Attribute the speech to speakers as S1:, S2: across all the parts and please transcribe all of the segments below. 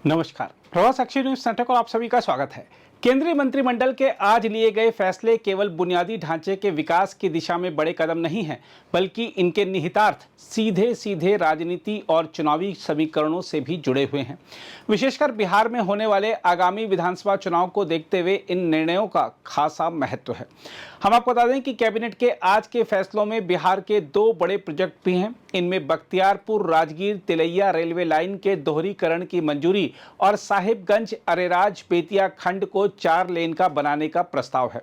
S1: नमस्कार। प्रवास Akshay news centre को आप सभी का स्वागत है। केंद्रीय मंत्रिमंडल के आज लिए गए फैसले केवल बुनियादी ढांचे के विकास की दिशा में बड़े कदम नहीं हैं, बल्कि इनके निहितार्थ सीधे सीधे राजनीति और चुनावी समीकरणों से भी जुड़े हुए हैं। विशेषकर बिहार में होने वाले आगामी विधानसभा चुनाव को देखते हुए इन निर्णयों का खासा महत्व है। हम आपको बता दें कि कैबिनेट के आज के फैसलों में बिहार के दो बड़े प्रोजेक्ट भी हैं। इनमें बख्तियारपुर राजगीर तिलैया रेलवे लाइन के दोहरीकरण की मंजूरी और साहिबगंज अरेराज बेतिया खंड को 4 लेन का बनाने का प्रस्ताव है।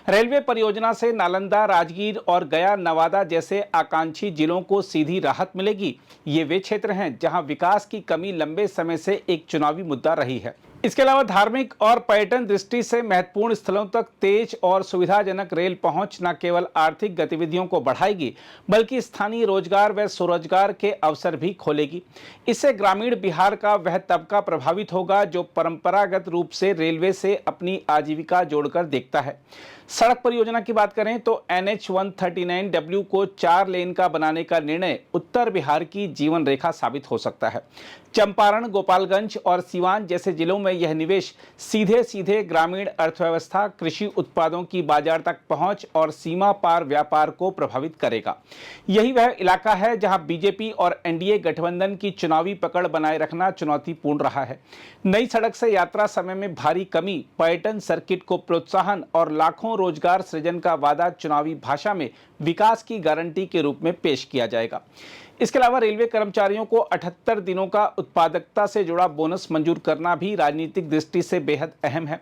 S1: रेलवे परियोजना से नालंदा, राजगीर और गया नवादा जैसे आकांक्षी जिलों को सीधी राहत मिलेगी। ये वे क्षेत्र हैं जहां विकास की कमी लंबे समय से एक चुनावी मुद्दा रही है। इसके अलावा धार्मिक और पर्यटन दृष्टि से महत्वपूर्ण स्थलों तक तेज और सुविधाजनक रेल पहुंच न केवल आर्थिक गतिविधियों को बढ़ाएगी, बल्कि स्थानीय रोजगार व स्वरोजगार के अवसर भी खोलेगी। इससे ग्रामीण बिहार का वह तबका प्रभावित होगा जो परंपरागत रूप से रेलवे से अपनी आजीविका जोड़कर देखता है। सड़क परियोजना की बात करें तो NH 139W को 4 लेन का बनाने का निर्णय उत्तर बिहार की जीवन रेखा साबित हो सकता है। चंपारण, गोपालगंज और सीवान जैसे जिलों में यह निवेश सीधे सीधे ग्रामीण अर्थव्यवस्था, कृषि उत्पादों की बाजार तक पहुंच और सीमा पार व्यापार को प्रभावित करेगा। यही वह इलाका है जहां बीजेपी और NDA गठबंधन की चुनावी पकड़ बनाए रखना चुनौतीपूर्ण रहा है। नई सड़क से यात्रा समय में भारी कमी, पर्यटन सर्किट को प्रोत्साहन और लाखों रोजगार सृजन का वादा चुनावी भाषा में विकास की गारंटी के रूप में पेश किया जाएगा। इसके अलावा रेलवे कर्मचारियों को 78 दिनों का उत्पादकता से जुड़ा बोनस मंजूर करना भी राजनीतिक दृष्टि से बेहद अहम है।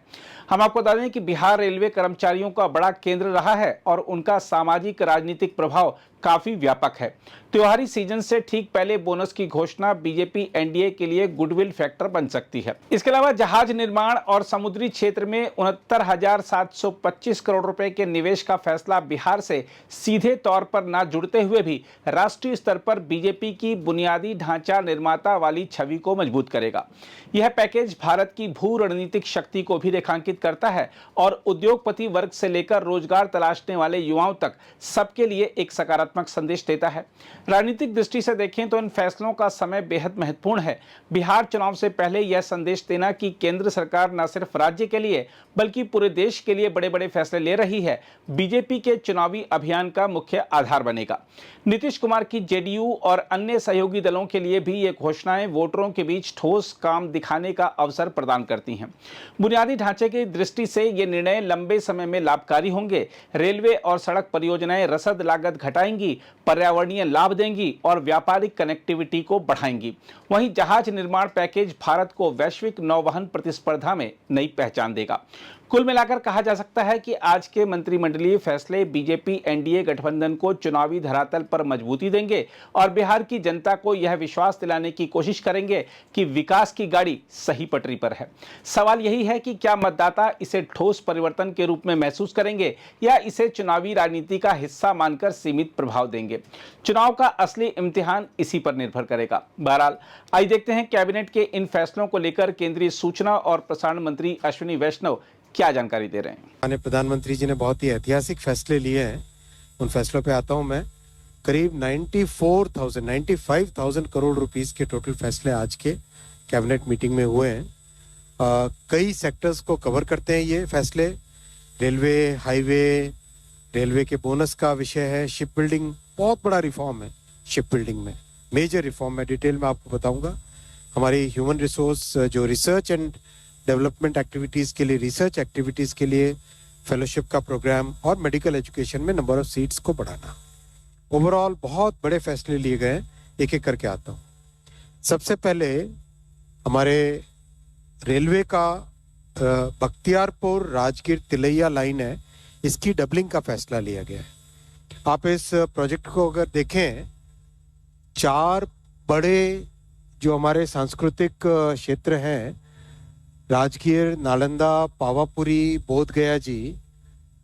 S1: हम आपको बता दें कि बिहार रेलवे कर्मचारियों का बड़ा केंद्र रहा है और उनका सामाजिक राजनीतिक प्रभाव काफी व्यापक है। त्योहारी सीजन से ठीक पहले बोनस की घोषणा बीजेपी NDA के लिए गुडविल फैक्टर बन सकती है। इसके अलावा जहाज निर्माण और समुद्री क्षेत्र में 69,725 करोड़ रुपए के निवेश का फैसला बिहार से सीधे तौर पर न जुड़ते हुए भी राष्ट्रीय स्तर पर बीजेपी की बुनियादी ढांचा निर्माता वाली छवि को मजबूत करेगा। यह पैकेज भारत की भू रणनीतिक शक्ति को भी रेखांकित करता है और उद्योगपति वर्ग से लेकर रोजगार तलाशने वाले युवाओं तक सबके लिए एक सकारात्मक संदेश देता है। राजनीतिक दृष्टि से देखें तो इन फैसलों का समय बेहद महत्वपूर्ण है। बिहार चुनाव से पहले यह संदेश देना कि केंद्र सरकार न सिर्फ राज्य के लिए बल्कि पूरे देश के लिए बड़े बड़े फैसले ले रही है, बीजेपी के चुनावी अभियान का मुख्य आधार बनेगा। नीतीश कुमार की JDU और अन्य सहयोगी दलों के लिए भी ये घोषणाएं वोटरों के बीच ठोस काम दिखाने का अवसर प्रदान करती हैं। बुनियादी ढांचे की दृष्टि से ये निर्णय लंबे समय में लाभकारी होंगे। रेलवे और सड़क परियोजनाएं रसद लागत घटाएंगी, पर्यावरणीय लाभ देंगी और व्यापारिक कनेक्टिविटी को बढ़ाएंगी। वहीं जहाज निर्माण पैकेज भारत को वैश्विक नौवहन प्रतिस्पर्धा में नई पहचान देगा। कुल मिलाकर कहा जा सकता है कि आज के मंत्रिमंडलीय फैसले बीजेपी NDA गठबंधन को चुनावी धरातल पर मजबूती देंगे और बिहार की जनता को यह विश्वास दिलाने की कोशिश करेंगे कि विकास की गाड़ी सही पटरी पर है। सवाल यही है कि क्या मतदाता इसे ठोस परिवर्तन के रूप में महसूस करेंगे या इसे चुनावी राजनीति का हिस्सा मानकर सीमित प्रभाव देंगे। चुनाव का असली इम्तिहान इसी पर निर्भर करेगा। बहरहाल आइए देखते हैं कैबिनेट के इन फैसलों को लेकर केंद्रीय सूचना और प्रसारण मंत्री अश्विनी वैष्णव क्या जानकारी दे रहे हैं।
S2: माननीय प्रधानमंत्री जी ने बहुत ही ऐतिहासिक फैसले लिए हैं। उन फैसलों पे आता हूं मैं। करीब 95,000 करोड़ रुपीस के टोटल फैसले आज के कैबिनेट मीटिंग में हुए हैं। कई सेक्टर्स को कवर करते हैं ये फैसले। रेलवे, हाईवे, रेलवे के बोनस का विषय है। शिप बिल्डिंग बहुत बड़ा रिफॉर्म है। शिप बिल्डिंग में मेजर रिफॉर्म है, डिटेल में आपको बताऊंगा। हमारी ह्यूमन रिसोर्स जो रिसर्च एंड डेवलपमेंट एक्टिविटीज़ के लिए, रिसर्च एक्टिविटीज़ के लिए फेलोशिप का प्रोग्राम और मेडिकल एजुकेशन में नंबर ऑफ सीट्स को बढ़ाना। ओवरऑल बहुत बड़े फैसले लिए गए। एक एक करके आता हूँ। सबसे पहले हमारे रेलवे का बख्तियारपुर राजगीर तिलैया लाइन है, इसकी डबलिंग का फैसला लिया गया है। आप इस प्रोजेक्ट को अगर देखें, 4 बड़े जो हमारे सांस्कृतिक क्षेत्र हैं, राजगीर, नालंदा, पावापुरी, बोध गया जी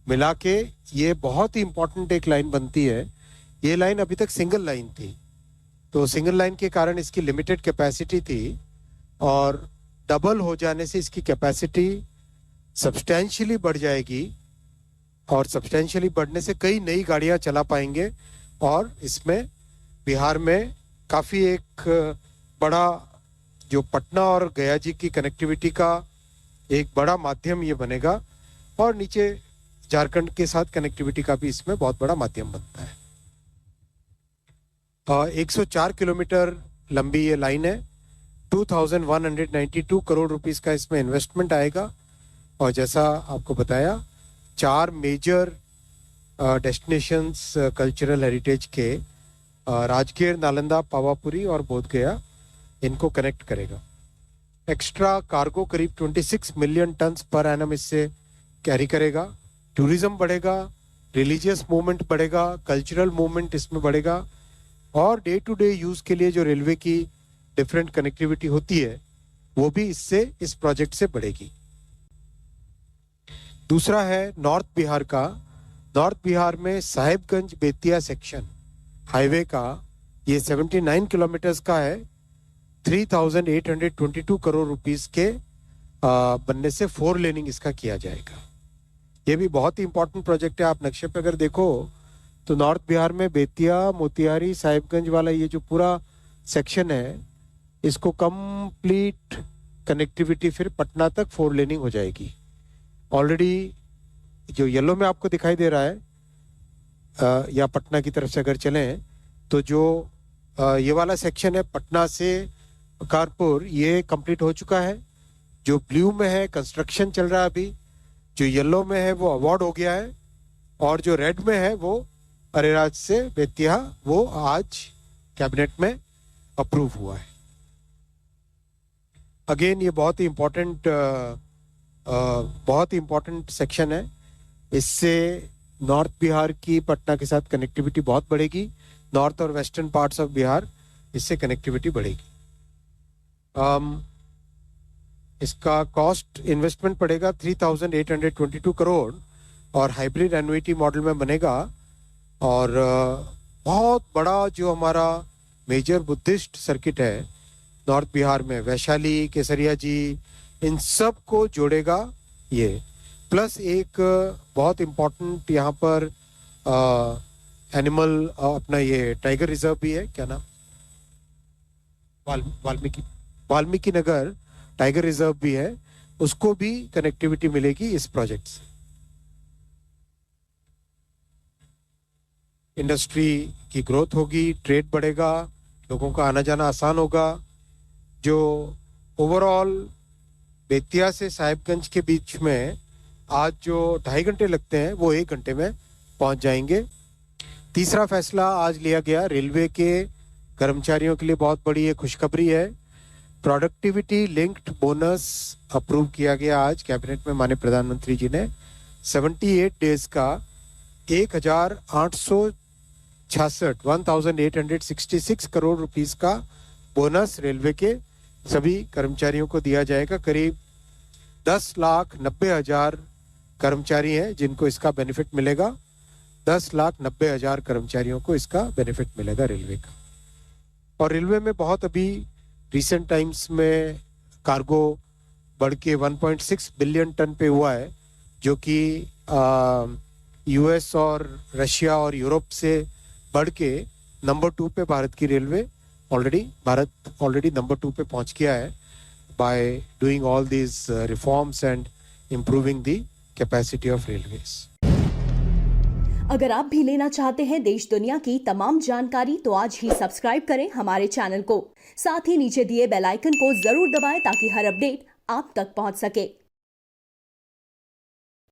S2: मिला के ये बहुत ही इंपॉर्टेंट एक लाइन बनती है। ये लाइन अभी तक सिंगल लाइन थी, तो सिंगल लाइन के कारण इसकी लिमिटेड कैपेसिटी थी और डबल हो जाने से इसकी कैपेसिटी सब्सटेंशियली बढ़ जाएगी और सब्सटेंशियली बढ़ने से कई नई गाड़ियां चला पाएंगे और इसमें बिहार में काफ़ी एक बड़ा जो पटना और गया जी की कनेक्टिविटी का एक बड़ा माध्यम ये बनेगा और नीचे झारखंड के साथ कनेक्टिविटी का भी इसमें बहुत बड़ा माध्यम बनता है। 104 किलोमीटर लंबी ये लाइन है। 2192 करोड़ रुपीस का इसमें इन्वेस्टमेंट आएगा और जैसा आपको बताया 4 मेजर डेस्टिनेशंस कल्चरल हेरिटेज के राजगीर, नालंदा, पावापुरी और बोध गया इनको कनेक्ट करेगा। एक्स्ट्रा कार्गो करीब 26 मिलियन टन्स पर एनम इससे कैरी करेगा। टूरिज्म बढ़ेगा, रिलीजियस मूवमेंट बढ़ेगा, कल्चरल मूवमेंट इसमें बढ़ेगा और डे टू डे यूज के लिए जो रेलवे की डिफरेंट कनेक्टिविटी होती है वो भी इससे, इस प्रोजेक्ट से बढ़ेगी। दूसरा है नॉर्थ बिहार का। नॉर्थ बिहार में साहिबगंज बेतिया सेक्शन हाईवे का ये 79 किलोमीटर्स का है। 3822 करोड़ रुपीस के बनने से 4 लेनिंग इसका किया जाएगा। ये भी बहुत ही इंपॉर्टेंट प्रोजेक्ट है। आप नक्शे पे अगर देखो तो नॉर्थ बिहार में बेतिया, मोतिहारी, साहिबगंज वाला ये जो पूरा सेक्शन है इसको कंप्लीट कनेक्टिविटी फिर पटना तक 4 लेनिंग हो जाएगी। ऑलरेडी जो येलो में आपको दिखाई दे रहा है या पटना की तरफ से अगर चलें तो जो ये वाला सेक्शन है पटना से कारपुर, ये कंप्लीट हो चुका है। जो ब्लू में है कंस्ट्रक्शन चल रहा है अभी, जो येलो में है वो अवार्ड हो गया है और जो रेड में है वो अरेराज से बेतिया वो आज कैबिनेट में अप्रूव हुआ है। अगेन ये बहुत ही इम्पोर्टेंट सेक्शन है। इससे नॉर्थ बिहार की पटना के साथ कनेक्टिविटी बहुत बढ़ेगी। नॉर्थ और वेस्टर्न पार्ट्स ऑफ बिहार इससे कनेक्टिविटी बढ़ेगी। इसका कॉस्ट इन्वेस्टमेंट पड़ेगा 3822 करोड़ और हाइब्रिड एन्युटी मॉडल में बनेगा और बहुत बड़ा जो हमारा मेजर बुद्धिस्ट सर्किट है नॉर्थ बिहार में, वैशाली, केसरिया जी, इन सब को जोड़ेगा ये। प्लस एक बहुत इम्पोर्टेंट यहाँ पर एनिमल अपना ये टाइगर रिजर्व भी है, क्या नाम, वाल्मीकि नगर टाइगर रिजर्व भी है, उसको भी कनेक्टिविटी मिलेगी इस प्रोजेक्ट से। इंडस्ट्री की ग्रोथ होगी, ट्रेड बढ़ेगा, लोगों का आना जाना आसान होगा। जो ओवरऑल बेतिया से साहिबगंज के बीच में आज जो 2.5 घंटे लगते हैं वो 1 घंटे में पहुंच जाएंगे। तीसरा फैसला आज लिया गया, रेलवे के कर्मचारियों के लिए बहुत बड़ी ये खुशखबरी है। प्रोडक्टिविटी लिंक्ड बोनस अप्रूव किया गया आज कैबिनेट में माननीय प्रधानमंत्री जी ने। 78 डेज का 1866 करोड़ रुपीस का बोनस रेलवे के सभी कर्मचारियों को दिया जाएगा। करीब 10,90,000 कर्मचारी हैं जिनको इसका बेनिफिट मिलेगा। 10,90,000 कर्मचारियों को इसका बेनिफिट मिलेगा रेलवे का। और रेलवे में बहुत अभी रिसेंट टाइम्स में कार्गो बढ़ के 1.6 बिलियन टन पे हुआ है, जो कि यूएस और रशिया और यूरोप से बढ़ के नंबर 2 पे भारत की रेलवे ऑलरेडी नंबर 2 पे पहुंच गया है by doing all these reforms and improving the capacity of railways.
S3: अगर आप भी लेना चाहते हैं देश दुनिया की तमाम जानकारी तो आज ही सब्सक्राइब करें हमारे चैनल को। साथ ही नीचे दिए बेल आइकन को जरूर दबाएं ताकि हर अपडेट आप तक पहुंच सके।